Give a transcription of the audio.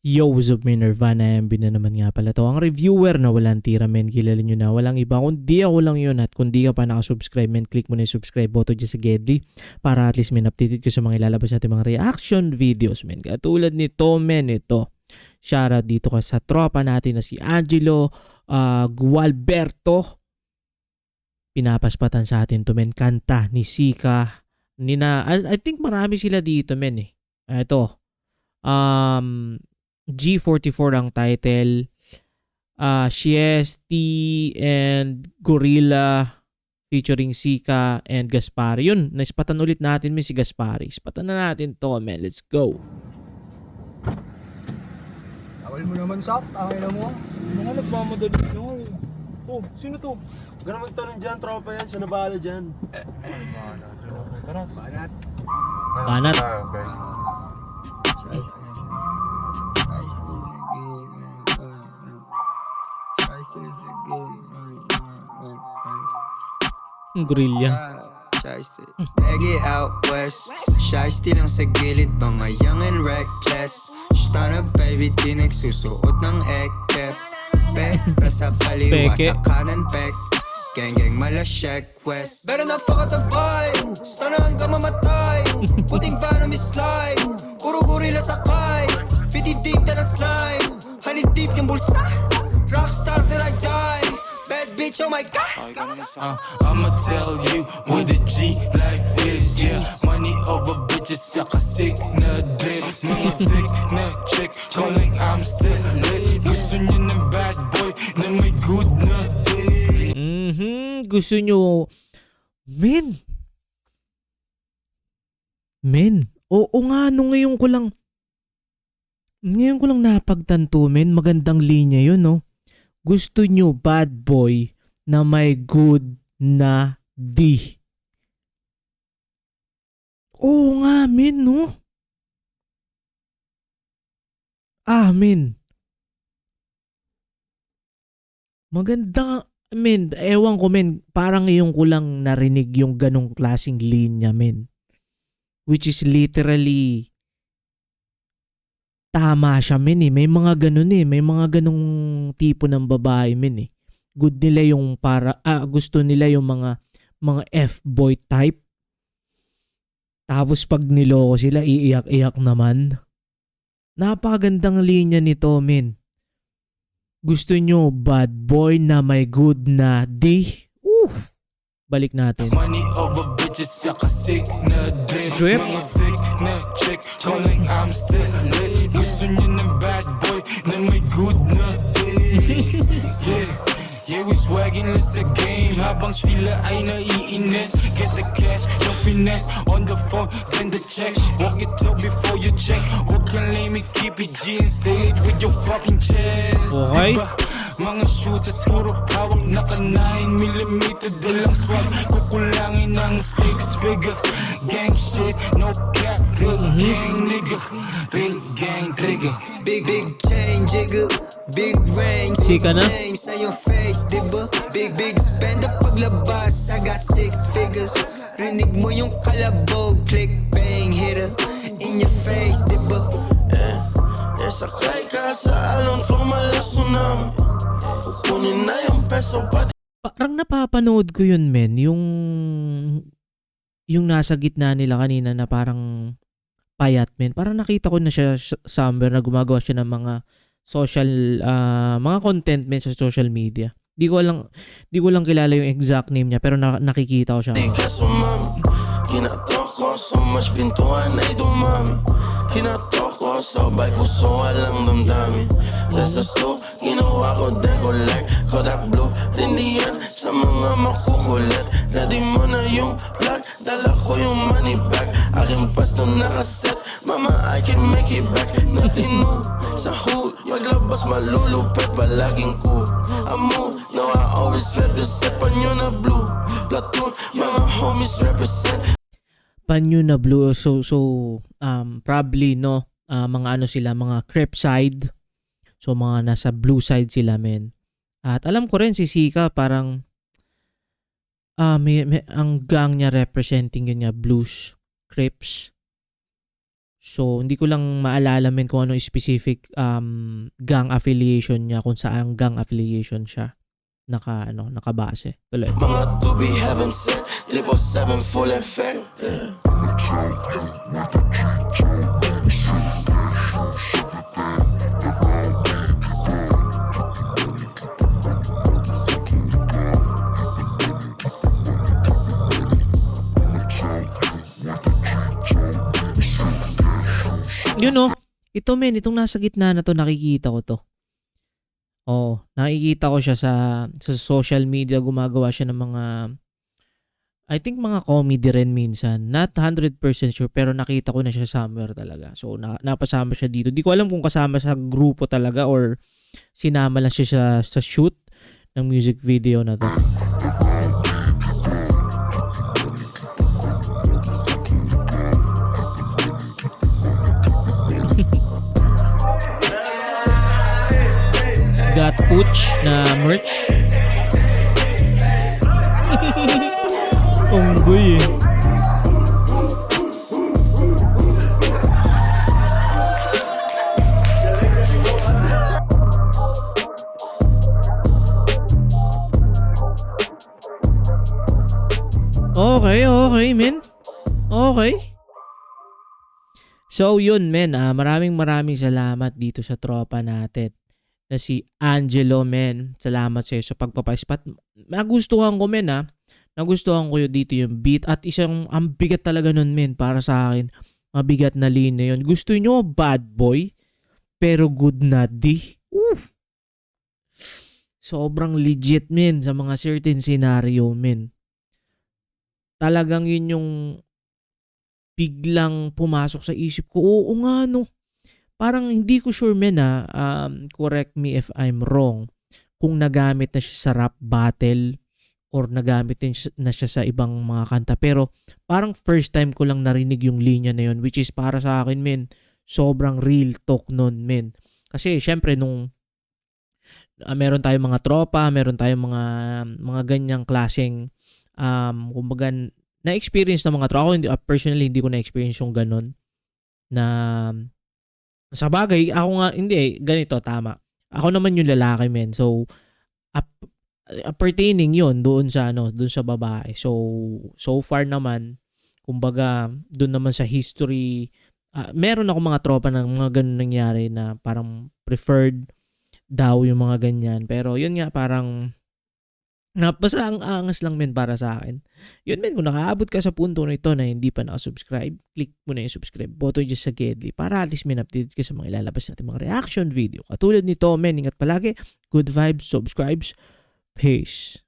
Yo, what's up, may Nirvana MB na naman nga pala to. Ang reviewer na walang tira, men. Kilala nyo na, walang iba. Kundi ako lang yun. At kung di ka pa nakasubscribe, men, click mo na yung subscribe button dyan sa Gedli para at least, men, updated ko sa mga ilalabas natin mga reaction videos, men. Katulad nito, men, ito. Shoutout dito ka sa tropa natin na si Angelo Gualberto. Pinapaspatan sa atin to, men. Kanta ni Sika. I think marami sila dito, men, eh. Ito. G44 ang title. Shiesty and Gorilla featuring Sika and Gaspari. Yun, naispatan ulit natin si Gaspari. Ispatan na natin to, man. Let's go. Awal mo naman, Sak. Angin na mo. Mga nagmamadali nyo. Oh, sino to? Huwag ka na magtanong dyan, tropa yan. Siya na bahala dyan. Bahala dyan ako. Tara. Banat. Banat. Okay. Gorilla. Baggy out west. Shiesty lang sa gilid, mga young and reckless. Stunner baby, di nagsusuot ng ekep. Pera sa kaliwa, sa kanan pek. Gang malasyek west. Better na fuck at the vibe. Stunner hanggang mamatay. Puting venom is slide. Puro gorilla sakay. 50 deep na slime. Honey deep yung bulsa. Rockstar till I die. Bad bitch, oh my god. I'ma tell you what the G life is, yeah. Money over bitches, saka sick na drips. Mga thick na chick, calling I'm still lit. Gusto niya ng bad boy na may good na fit. Gusto nyo, men. Oo nga, ngayon ko lang napagtanto, men. Magandang linya yun, no? Gusto nyo bad boy na may good na D. Oo nga, men, no? Men. Maganda, men. Ewan ko, men. Parang ngayon ko lang narinig yung ganong klaseng linya, men. Which is literally tama siya, men, eh. May mga ganun, eh. May mga ganung tipo ng babae, men, eh. Good nila yung gusto nila yung mga F-boy type. Tapos pag niloko sila, iiyak-iyak naman. Napakagandang linya nito, men. Gusto nyo bad boy na may good na D? Balik natin. Money over bitches, saka sick na drips. Mga thick na chick, calling I'm still lit. Gusto niya ng bad boy na may good na fit. Yeah, we swagging sa game habang sila ay naiinis. Get the cash, yung finesse on the phone, send the check. Walk it up before you check. Huwag kang lame, keep it G and say it with your fucking chest. Okay. Diba? Mga shooters puro hawak naka 9mm dalang swag. Kukulangin ng 6 figure. Gang shit, no cap, real gang nigga. Real gang trigger. Big chain jigger. Big range. Sika na? Sa your face, diba? Big spender paglabas. I got 6 figures. Rinig mo yung kalabog. Click, bang, hitter. In your face, diba? Sakay ka sa alon, flow mala tsunami. Kukunin na yung peso pati. Parang napapanood ko yun, men. Yung nasa gitna nila kanina na parang payat, men. Parang nakita ko na siya somewhere na gumagawa siya ng mga social, mga content, men, sa social media. Di ko lang kilala yung exact name niya, pero nakikita ko siya. Kinatok ko so much pintuan ay dumami. Kinatok ko sabay puso walang damdamin. Restas to, ginawa ko din ko like Kodak Blue. Rindiyan sa mga makukulit. Ready mo na yung plug, dala ko yung money bag. Aking pasto nakaset, mama I can make it back. Nothing new sa hood, paglabas malulupet palaging cool. I move, no I always rep the set, panyo na blue. Platoon, mga homies represent. Panyo na blue, so probably, no, mga ano sila, mga crep side. So mga nasa blue side sila, men. At alam ko rin si Sika parang may ang gang niya representing yun nga, blues, crips. So, hindi ko lang maalala men kung ano specific gang affiliation niya, kung saan gang affiliation siya nakabase. Tuloy. Mga to be heaven sent, 777 full and fair. Yeah. You know, ito men, itong nasa gitna na to, nakikita ko to. Oo, nakikita ko siya sa social media, gumagawa siya ng mga, I think mga comedy rin minsan. Not 100% sure, pero nakita ko na siya somewhere talaga. So, napasama siya dito. Di ko alam kung kasama sa grupo talaga or sinama lang siya sa shoot ng music video na to. Got Pooch na merch. Unggoy eh. Okay, men. Okay. So, yun, men. Maraming salamat dito sa tropa natin na si Angelo, men. Salamat sa iyo sa pagpapa-spot. Nagustuhan ko, men, Nagustuhan ko dito yung beat at ang bigat talaga nun, men, para sa akin. Mabigat na linya yun. Gusto nyo bad boy pero good na di. Oof. Sobrang legit, men, sa mga certain scenario, men. Talagang yun yung biglang pumasok sa isip ko. Oo nga, no. Parang hindi ko sure, men, correct me if I'm wrong, kung nagamit na siya sa rap battle or nagamit din na siya sa ibang mga kanta. Pero parang first time ko lang narinig yung linya na yun, which is para sa akin, men, sobrang real talk nun, men. Kasi syempre nung meron tayong mga tropa, meron tayong mga ganyang klaseng kumbaga na-experience ng mga tropa. Ako personally hindi ko na-experience yung ganun na sa bagay, ako nga, hindi, ganito, tama. Ako naman yung lalaki, men. So, pertaining yun doon sa babae. So far naman, kumbaga, doon naman sa history, meron ako mga tropa ng mga ganun nangyari na parang preferred daw yung mga ganyan. Pero yun nga, parang basta ang angas lang, men, para sa akin. Yun, men, kung nakaabot ka sa punto na ito na hindi pa nakasubscribe, click mo na yung subscribe button dyan sa Gedli para at least may update ka sa mga ilalabas natin mga reaction video. Katulad nito, men, ingat palagi, good vibes, subscribes, peace.